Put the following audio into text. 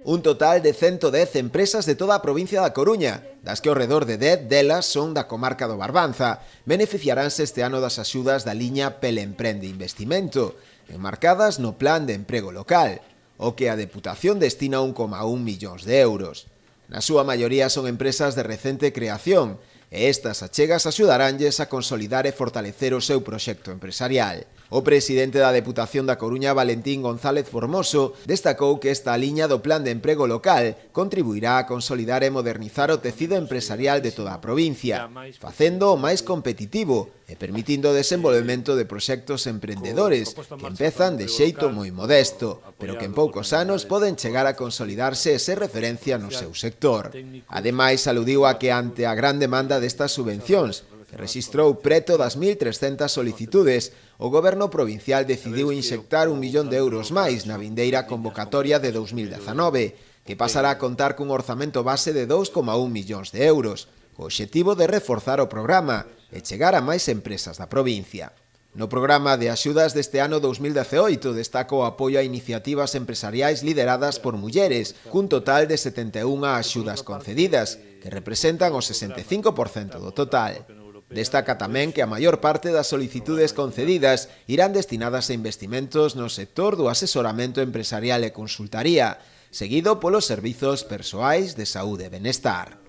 Un total de 110 empresas de toda a provincia da Coruña, das que ao redor de 10 delas son da comarca do Barbanza, beneficiaránse este ano das axudas da liña Pelemprende Investimento, enmarcadas no Plan de Emprego Local, o que a Deputación destina 1,1 millóns de euros. Na súa maioría son empresas de recente creación, e estas achegas axudaránlles a consolidar e fortalecer o seu proxecto empresarial. O presidente da Deputación da Coruña, Valentín González Formoso, destacou que esta liña do Plan de Emprego Local contribuirá a consolidar e modernizar o tecido empresarial de toda a provincia, facendo o máis competitivo e permitindo o desenvolvemento de proxectos emprendedores que empezan de xeito moi modesto, pero que en poucos anos poden chegar a consolidarse e ser referencia no seu sector. Ademais, aludiu a que ante a gran demanda destas subvencións, que rexistrou preto das 1.300 solicitudes, o Goberno provincial decidiu inxectar 1 millón de euros máis na vindeira convocatoria de 2019, que pasará a contar cun orzamento base de 2,1 millóns de euros, co obxectivo de reforzar o programa e chegar a máis empresas da provincia. No programa de axudas deste ano 2018 destaca o apoio a iniciativas empresariais lideradas por mulleres, cun total de 71 axudas concedidas, que representan o 65% do total. Destaca tamén que a maior parte das solicitudes concedidas irán destinadas a investimentos no sector do asesoramento empresarial e consultaría, seguido polos servizos persoais de saúde e benestar.